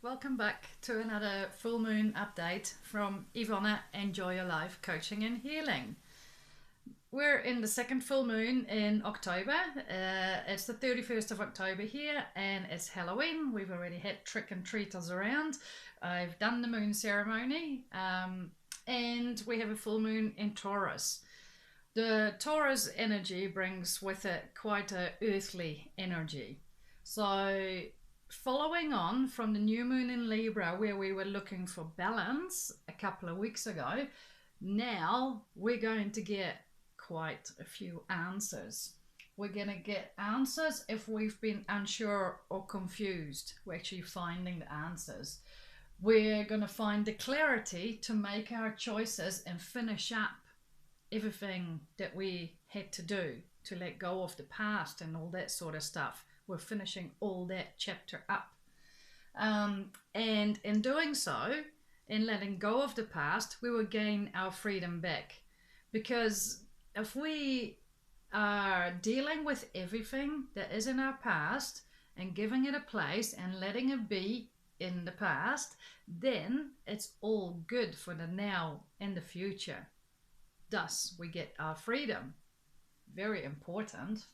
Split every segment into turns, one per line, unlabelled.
welcome back to another full moon update from Yvonna Enjoy Your Life Coaching and Healing. We're in the second full moon in October. It's the 31st of October here and it's Halloween. We've already had trick and treaters around. I've done the moon ceremony and we have a full moon in Taurus. The Taurus energy brings with it quite an earthly energy. So following on from the new moon in Libra, where we were looking for balance a couple of weeks ago, now we're going to get quite a few answers. We're going to get answers if we've been unsure or confused. We're actually finding the answers. We're going to find the clarity to make our choices and finish up everything that we had to do to let go of the past and all that sort of stuff. We're finishing all that chapter up. And in doing so, in letting go of the past, we will gain our freedom back. Because if we are dealing with everything that is in our past and giving it a place and letting it be in the past, then it's all good for the now and the future. Thus, we get our freedom. Very important.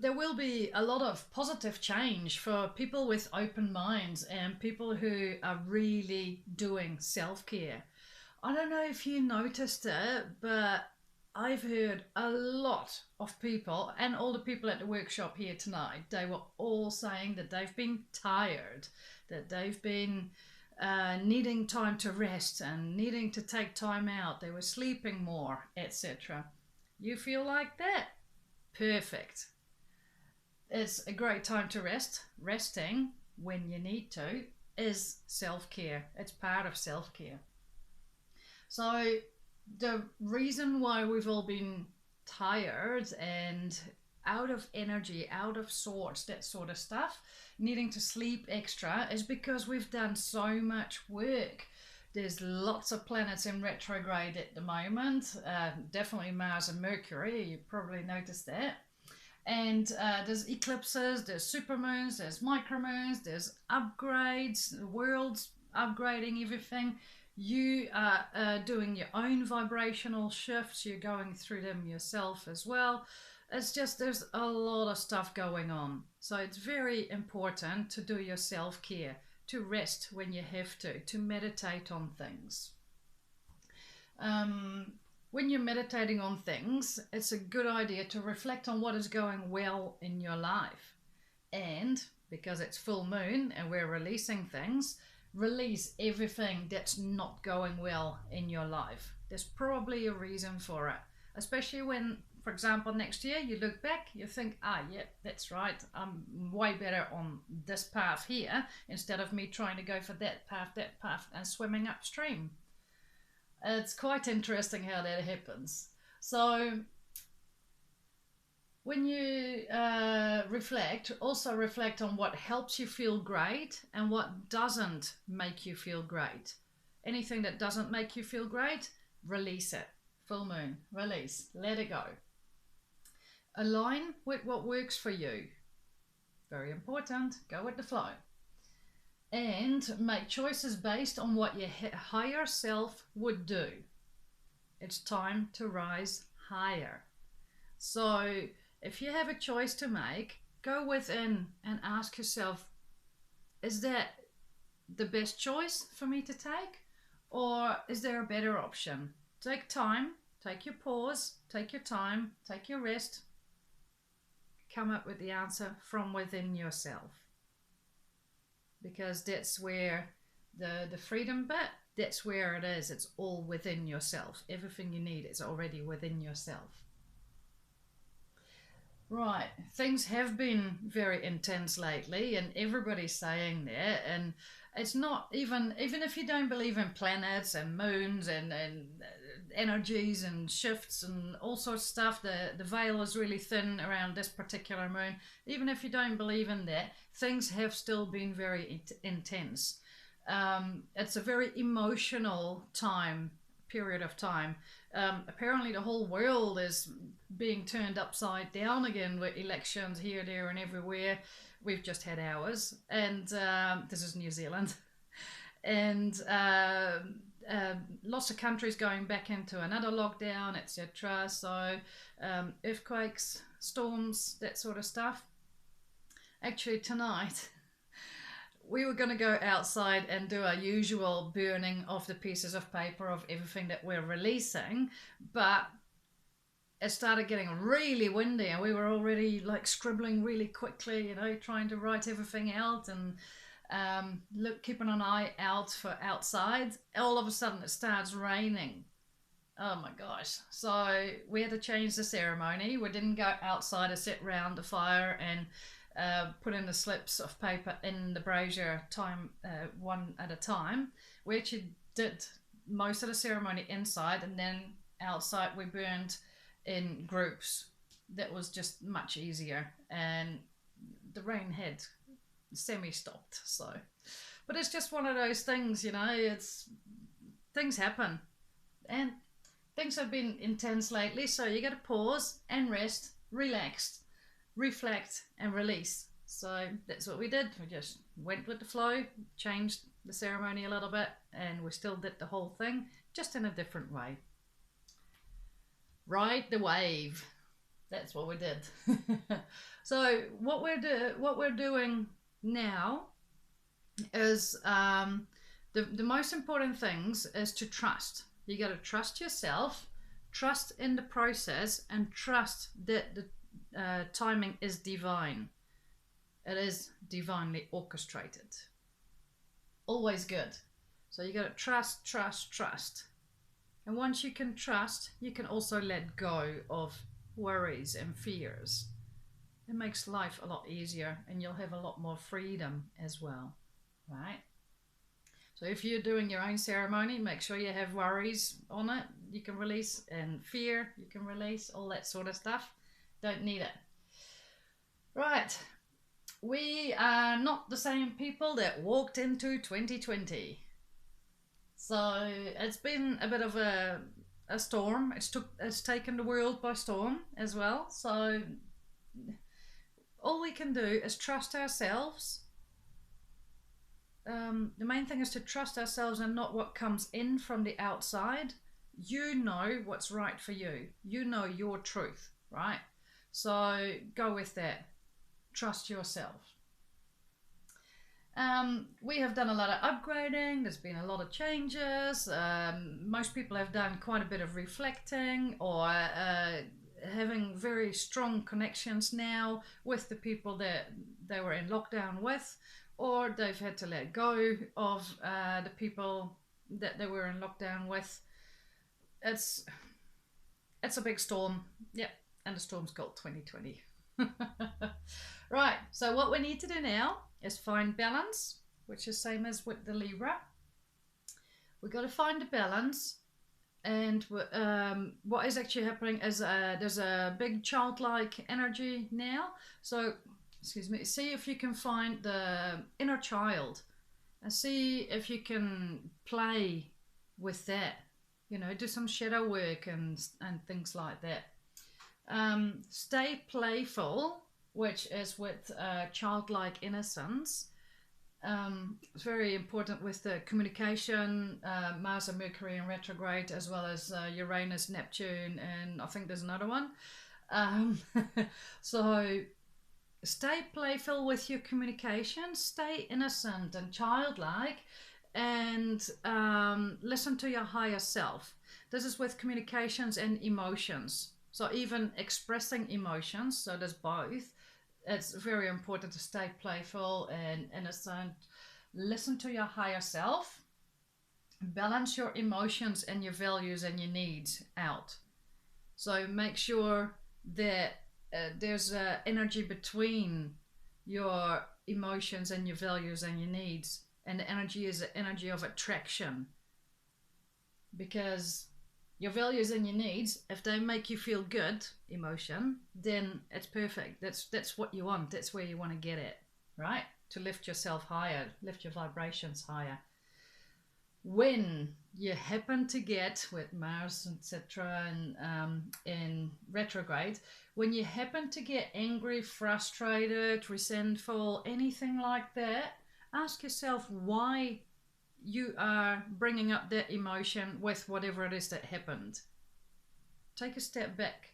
There will be a lot of positive change for people with open minds and people who are really doing self-care. I don't know if you noticed it, but I've heard a lot of people, and all the people at the workshop here tonight, they were all saying that they've been tired, that they've been needing time to rest and needing to take time out. They were sleeping more, etc. You feel like that? Perfect. It's a great time to rest. Resting when you need to is self-care. It's part of self-care. So the reason why we've all been tired and out of energy, out of sorts, that sort of stuff, needing to sleep extra, is because we've done so much work. There's lots of planets in retrograde at the moment, definitely Mars and Mercury, you probably noticed that. And there's eclipses, there's supermoons, there's micromoons, there's upgrades, the world's upgrading everything. You are doing your own vibrational shifts, you're going through them yourself as well. It's just there's a lot of stuff going on. So it's very important to do your self-care, to rest when you have to meditate on things. When you're meditating on things, it's a good idea to reflect on what is going well in your life. And because it's full moon and we're releasing things, release everything that's not going well in your life. There's probably a reason for it, especially when, for example, next year you look back, you think, yeah, that's right, I'm way better on this path here instead of me trying to go for that path and swimming upstream. It's quite interesting how that happens. So when you reflect, also reflect on what helps you feel great and what doesn't make you feel great. Anything that doesn't make you feel great, release it. Full moon, release, let it go. Align with what works for you. Very important. Go with the flow. And make choices based on what your higher self would do. It's time to rise higher. So if you have a choice to make, go within and ask yourself, is that the best choice for me to take? Or is there a better option? Take time, take your pause, take your time, take your rest. Come up with the answer from within yourself. Because that's where the freedom bit, that's where it is. It's all within yourself. Everything you need is already within yourself. Right, things have been very intense lately and everybody's saying that, and it's not even if you don't believe in planets and moons and energies and shifts and all sorts of stuff, the veil is really thin around this particular moon. Even if you don't believe in that, things have still been very intense. It's a very emotional period of time. Apparently the whole world is being turned upside down again with elections here, there and everywhere. we've just had ours, and this is New Zealand, and lots of countries going back into another lockdown, etc. So earthquakes, storms, that sort of stuff. Actually, tonight we were going to go outside and do our usual burning of the pieces of paper of everything that we're releasing, but it started getting really windy and we were already like scribbling really quickly, you know, trying to write everything out and keeping an eye out for outside. All of a sudden it starts raining. Oh my gosh. So we had to change the ceremony. We didn't go outside to sit round the fire and put in the slips of paper in the brazier one at a time. We actually did most of the ceremony inside, and then outside we burned in groups. That was just much easier, and the rain had semi-stopped. So, but it's just one of those things, you know, things happen, and things have been intense lately, so you got to pause and rest, relax, reflect and release. So that's what we did. We just went with the flow, changed the ceremony a little bit, and we still did the whole thing, just in a different way. Ride the wave. That's what we did. So what we're doing now is the most important things is to trust. You got to trust yourself, trust in the process, and trust that the timing is divine. It is divinely orchestrated. Always good. So you got to trust, trust, trust. And once you can trust, you can also let go of worries and fears. It makes life a lot easier, and you'll have a lot more freedom as well, right? So if you're doing your own ceremony, make sure you have worries on it you can release, and fear you can release, all that sort of stuff. Don't need it. Right, we are not the same people that walked into 2020. So it's been a bit of a storm. It's taken the world by storm as well. So all we can do is trust ourselves. The main thing is to trust ourselves and not what comes in from the outside. You know what's right for you. You know your truth, right? So go with that. Trust yourself. We have done a lot of upgrading. There's been a lot of changes. Most people have done quite a bit of reflecting, or having very strong connections now with the people that they were in lockdown with, or they've had to let go of the people that they were in lockdown with. It's a big storm. Yep, and the storm's called 2020. Right, so what we need to do now is find balance, which is same as with the Libra. We've got to find the balance, and what is actually happening is there's a big childlike energy now. So, excuse me, see if you can find the inner child and see if you can play with that. You know, do some shadow work and things like that. Stay playful, which is with childlike innocence. It's very important with the communication, Mars and Mercury in retrograde, as well as Uranus, Neptune, and I think there's another one. So stay playful with your communication, stay innocent and childlike, and listen to your higher self. This is with communications and emotions. So even expressing emotions, so there's both. It's very important to stay playful and innocent. Listen to your higher self. Balance your emotions and your values and your needs out. So make sure that there's energy between your emotions and your values and your needs. And the energy is the energy of attraction. Because your values and your needs, if they make you feel good, emotion, then it's perfect. That's what you want. That's where you want to get at, right? To lift yourself higher, lift your vibrations higher. when you happen to get with Mars, etc., and in retrograde, when you happen to get angry, frustrated, resentful, anything like that, ask yourself why you are bringing up that emotion with whatever it is that happened. Take a step back,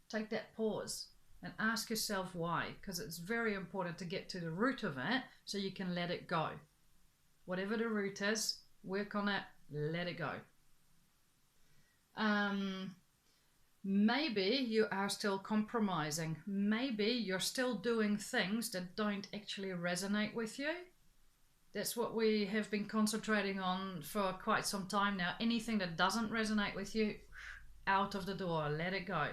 take that pause, and ask yourself why, because it's very important to get to the root of it so you can let it go. Whatever the root is, work on it, let it go. Maybe you are still compromising. Maybe you're still doing things that don't actually resonate with you. That's what we have been concentrating on for quite some time now. Anything that doesn't resonate with you, out of the door, let it go.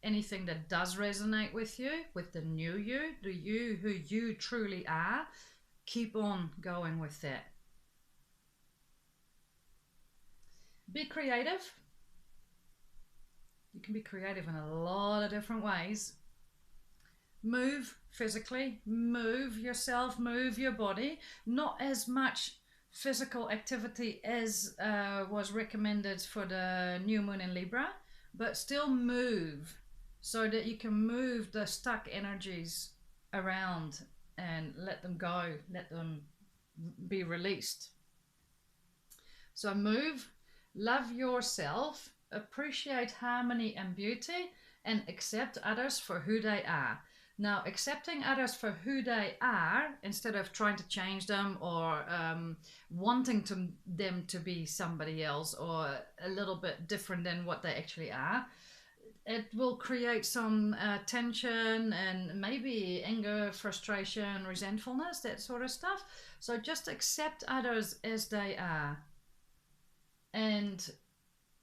Anything that does resonate with you, with the new you, the you who you truly are, keep on going with that. Be creative. You can be creative in a lot of different ways. Move physically, move yourself, move your body. Not as much physical activity as was recommended for the new moon in Libra, but still move so that you can move the stuck energies around and let them go, let them be released. So move, love yourself, appreciate harmony and beauty, and accept others for who they are. Now, accepting others for who they are, instead of trying to change them or wanting them to be somebody else or a little bit different than what they actually are, it will create some tension and maybe anger, frustration, resentfulness, that sort of stuff. So just accept others as they are. And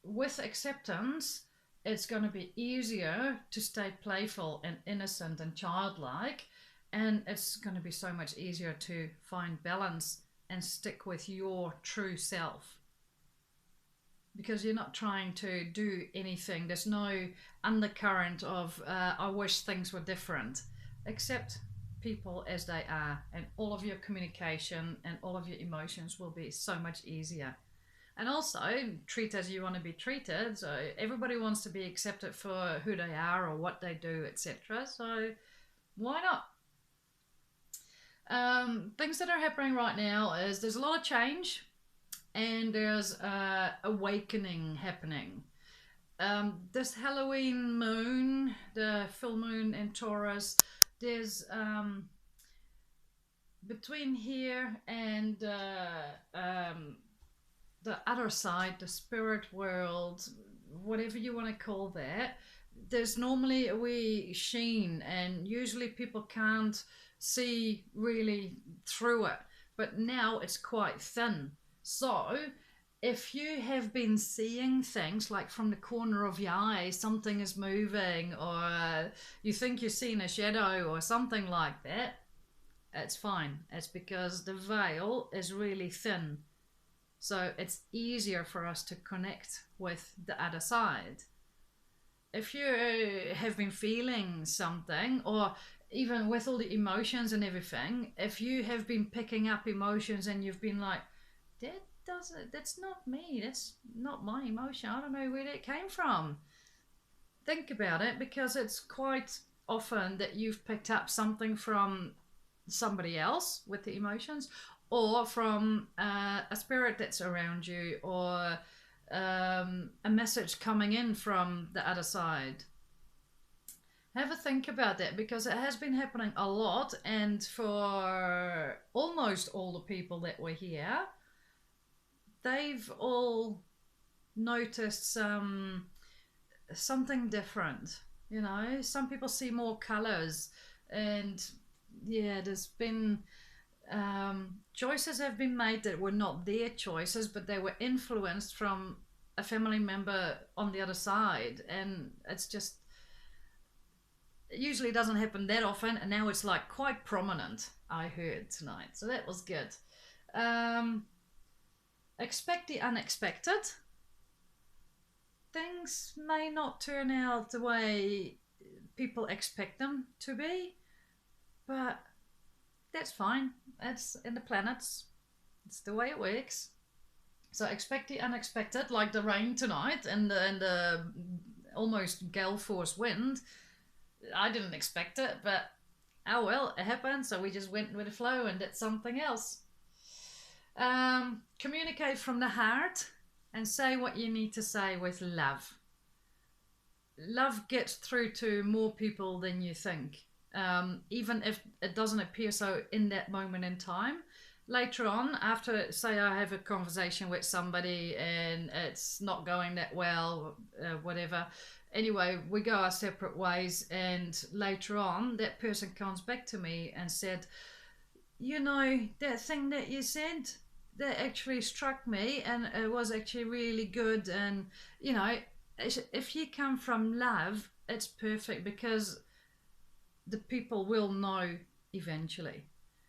with acceptance, it's going to be easier to stay playful and innocent and childlike, and it's going to be so much easier to find balance and stick with your true self, because you're not trying to do anything. There's no undercurrent of I wish things were different. Accept people as they are, and all of your communication and all of your emotions will be so much easier. And also, treat as you want to be treated. So everybody wants to be accepted for who they are or what they do, etc. So why not? Things that are happening right now is there's a lot of change, and there's awakening happening. This Halloween moon, the full moon in Taurus, there's between here and the other side, the spirit world, whatever you want to call that, there's normally a wee sheen, and usually people can't see really through it, but now it's quite thin. So if you have been seeing things like from the corner of your eye, something is moving, or you think you're seeing a shadow or something like that, it's fine. It's because the veil is really thin. So it's easier for us to connect with the other side. If you have been feeling something, or even with all the emotions and everything, if you have been picking up emotions and you've been like, that's not me, that's not my emotion, I don't know where that came from. Think about it, because it's quite often that you've picked up something from somebody else with the emotions, or from a spirit that's around you, or a message coming in from the other side. Have a think about that, because it has been happening a lot, and for almost all the people that were here, they've all noticed something different. You know, some people see more colors, and yeah, there's been choices have been made that were not their choices, but they were influenced from a family member on the other side. And it's just, it usually doesn't happen that often, and now it's like quite prominent, I heard tonight, so that was good. Expect the unexpected. Things may not turn out the way people expect them to be, but that's fine. It's in the planets. It's the way it works. So expect the unexpected, like the rain tonight and the almost gale force wind. I didn't expect it, but oh well, it happened. So we just went with the flow and did something else. Communicate from the heart and say what you need to say with love. Love gets through to more people than you think, even if it doesn't appear so in that moment in time. Later on, after, say, I have a conversation with somebody and it's not going that well, whatever. Anyway, we go our separate ways, and later on, that person comes back to me and said, you know, that thing that you said, that actually struck me and it was actually really good. And, you know, if you come from love, it's perfect because the people will know eventually.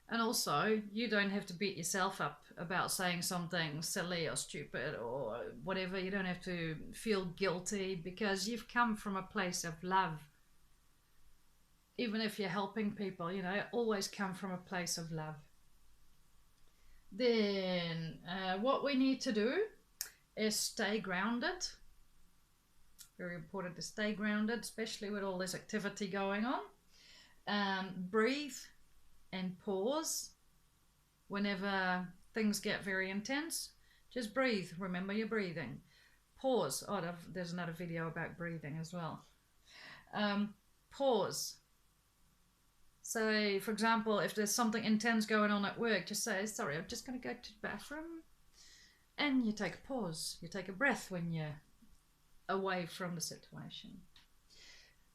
And also, you don't have to beat yourself up about saying something silly or stupid or whatever. You don't have to feel guilty because you've come from a place of love. Even if you're helping people, you know, always come from a place of love. Then, what we need to do is stay grounded. Very important to stay grounded, especially with all this activity going on. Breathe and pause whenever things get very intense. Just breathe. Remember you're breathing. Pause. Oh, there's another video about breathing as well. Pause. So, for example, if there's something intense going on at work, just say, sorry, I'm just going to go to the bathroom. And you take a pause. You take a breath when you're away from the situation.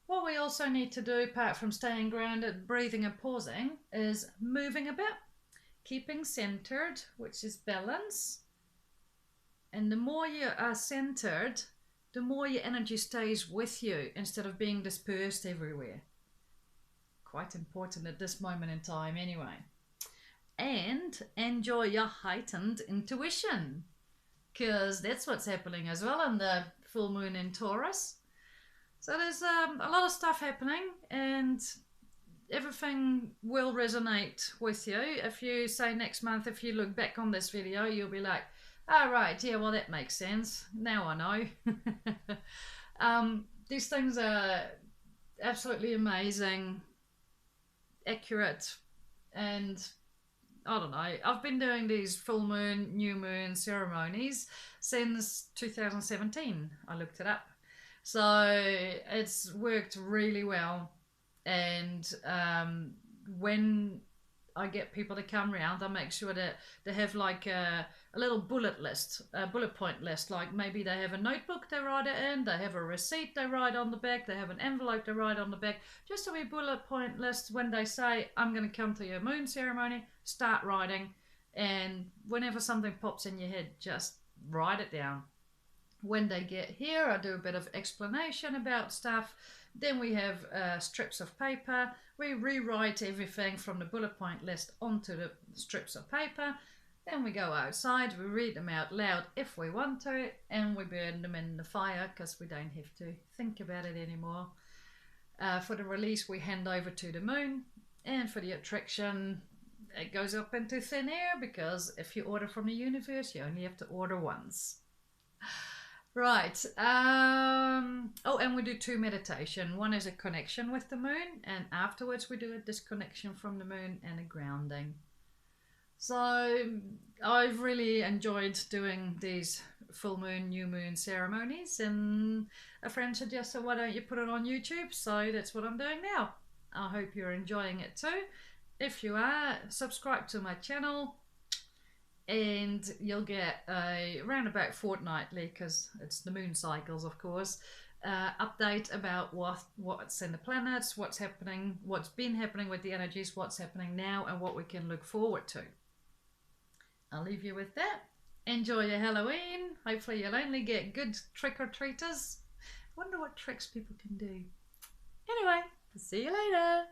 What we also need to do, apart from staying grounded, breathing and pausing, is moving a bit, keeping centered, which is balance. And the more you are centered, the more your energy stays with you instead of being dispersed everywhere. Quite important at this moment in time anyway. And enjoy your heightened intuition, because that's what's happening as well in the full moon in Taurus. So there's a lot of stuff happening and everything will resonate with you. If you say next month, if you look back on this video, you'll be like, oh right, yeah, well that makes sense. Now I know. These things are absolutely amazing, accurate, and I don't know, I've been doing these full moon, new moon ceremonies since 2017. I looked it up. So it's worked really well. And when I get people to come around, I make sure that they have like a little bullet point list. Like maybe they have a notebook they write it in, they have a receipt they write on the back, they have an envelope they write on the back. Just a wee bullet point list. When they say, I'm going to come to your moon ceremony, start writing. And whenever something pops in your head, just write it down. When they get here, I do a bit of explanation about stuff. Then we have strips of paper. We rewrite everything from the bullet point list onto the strips of paper. Then we go outside, we read them out loud if we want to, and we burn them in the fire because we don't have to think about it anymore. For the release, we hand over to the moon, and for the attraction, it goes up into thin air because if you order from the universe, you only have to order once. Right. Oh, and we do 2 meditation. One is a connection with the moon, and afterwards we do a disconnection from the moon and a grounding. So I've really enjoyed doing these full moon, new moon ceremonies, and a friend suggested, why don't you put it on YouTube? So that's what I'm doing now. I hope you're enjoying it too. If you are, subscribe to my channel. And you'll get around about fortnightly, because it's the moon cycles, of course, update about what's in the planets, what's happening, what's been happening with the energies, what's happening now, and what we can look forward to. I'll leave you with that. Enjoy your Halloween. Hopefully you'll only get good trick-or-treaters. Wonder what tricks people can do. Anyway, see you later.